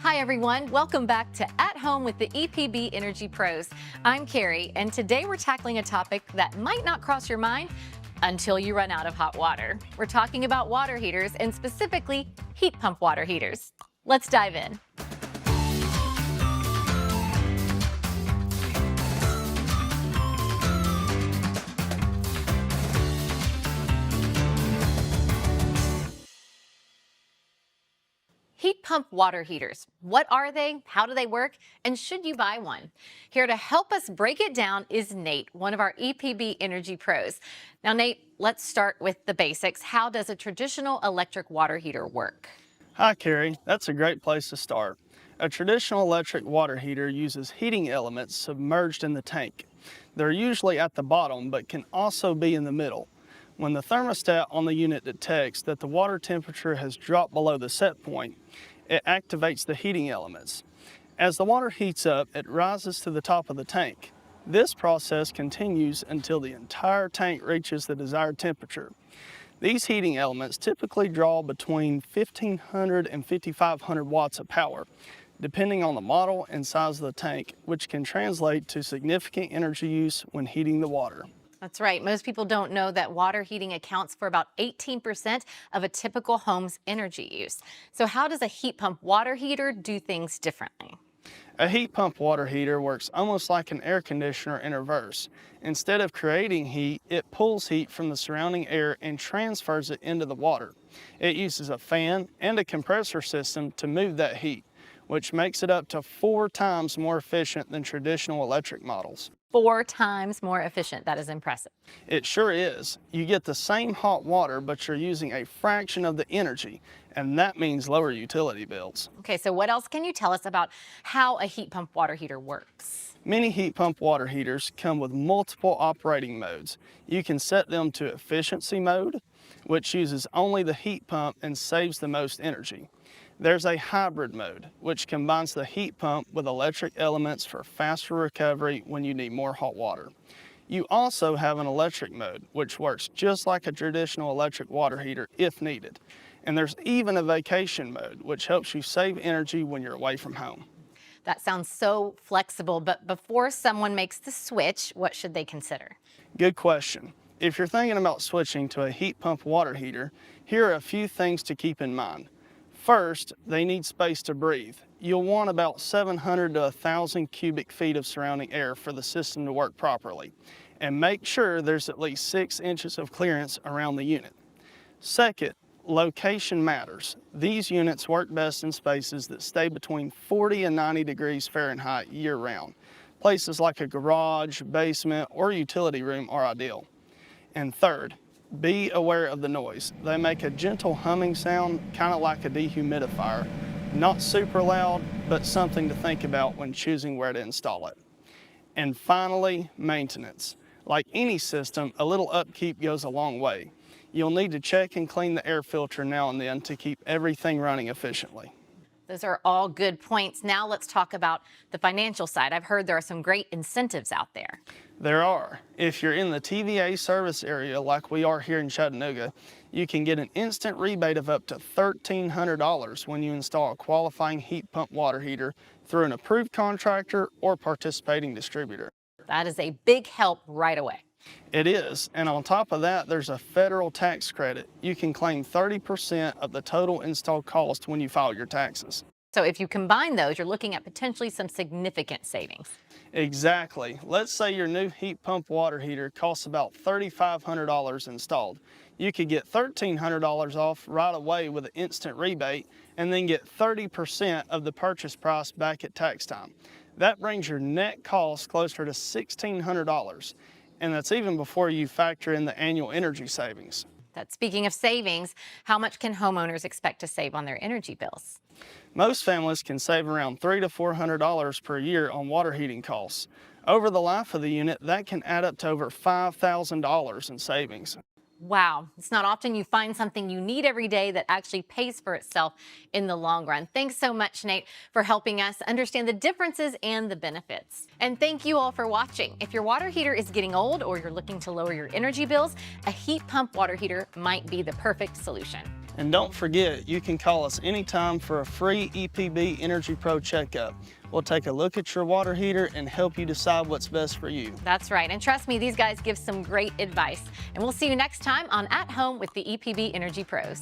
Hi everyone, welcome back to At Home with the EPB Energy Pros. I'm Carrie, and today we're tackling a topic that might not cross your mind until you run out of hot water. We're talking about water heaters and specifically heat pump water heaters. Let's dive in. Heat pump water heaters. What are they? How do they work? And should you buy one? Here to help us break it down is Nate, one of our EPB Energy Pros. Now, Nate, let's start with the basics. How does a traditional electric water heater work? Hi, Carrie. That's a great place to start. A traditional electric water heater uses heating elements submerged in the tank. They're usually at the bottom, but can also be in the middle. When the thermostat on the unit detects that the water temperature has dropped below the set point, it activates the heating elements. As the water heats up, it rises to the top of the tank. This process continues until the entire tank reaches the desired temperature. These heating elements typically draw between 1,500 and 5,500 watts of power, depending on the model and size of the tank, which can translate to significant energy use when heating the water. That's right. Most people don't know that water heating accounts for about 18% of a typical home's energy use. So how does a heat pump water heater do things differently? A heat pump water heater works almost like an air conditioner in reverse. Instead of creating heat, it pulls heat from the surrounding air and transfers it into the water. It uses a fan and a compressor system to move that heat, which makes it up to 4 times more efficient than traditional electric models. 4 times more efficient. That is impressive. It sure is. You get the same hot water, but you're using a fraction of the energy, and that means lower utility bills. Okay, so what else can you tell us about how a heat pump water heater works? Many heat pump water heaters come with multiple operating modes. You can set them to efficiency mode, which uses only the heat pump and saves the most energy. There's a hybrid mode, which combines the heat pump with electric elements for faster recovery when you need more hot water. You also have an electric mode, which works just like a traditional electric water heater if needed. And there's even a vacation mode, which helps you save energy when you're away from home. That sounds so flexible, but before someone makes the switch, what should they consider? Good question. If you're thinking about switching to a heat pump water heater, here are a few things to keep in mind. First, they need space to breathe. You'll want about 700 to 1,000 cubic feet of surrounding air for the system to work properly. And make sure there's at least 6 inches of clearance around the unit. Second, location matters. These units work best in spaces that stay between 40 and 90 degrees Fahrenheit year-round. Places like a garage, basement, or utility room are ideal. And third, be aware of the noise. They make a gentle humming sound, kind of like a dehumidifier. Not super loud, but something to think about when choosing where to install it. And finally, maintenance. Like any system, a little upkeep goes a long way. You'll need to check and clean the air filter now and then to keep everything running efficiently. Those are all good points. Now let's talk about the financial side. I've heard there are some great incentives out there. There are. If you're in the TVA service area like we are here in Chattanooga, you can get an instant rebate of up to $1,300 when you install a qualifying heat pump water heater through an approved contractor or participating distributor. That is a big help right away. It is, and on top of that, there's a federal tax credit. You can claim 30% of the total install cost when you file your taxes. So if you combine those, you're looking at potentially some significant savings. Exactly. Let's say your new heat pump water heater costs about $3,500 installed. You could get $1,300 off right away with an instant rebate and then get 30% of the purchase price back at tax time. That brings your net cost closer to $1,600. And that's even before you factor in the annual energy savings. Speaking of savings, how much can homeowners expect to save on their energy bills? Most families can save around $300 to $400 per year on water heating costs. Over the life of the unit, that can add up to over $5,000 in savings. Wow, it's not often you find something you need every day that actually pays for itself in the long run. Thanks so much, Nate, for helping us understand the differences and the benefits. And thank you all for watching. If your water heater is getting old or you're looking to lower your energy bills, a heat pump water heater might be the perfect solution. And don't forget, you can call us anytime for a free EPB Energy Pro checkup. We'll take a look at your water heater and help you decide what's best for you. That's right. And trust me, these guys give some great advice. And we'll see you next time on At Home with the EPB Energy Pros.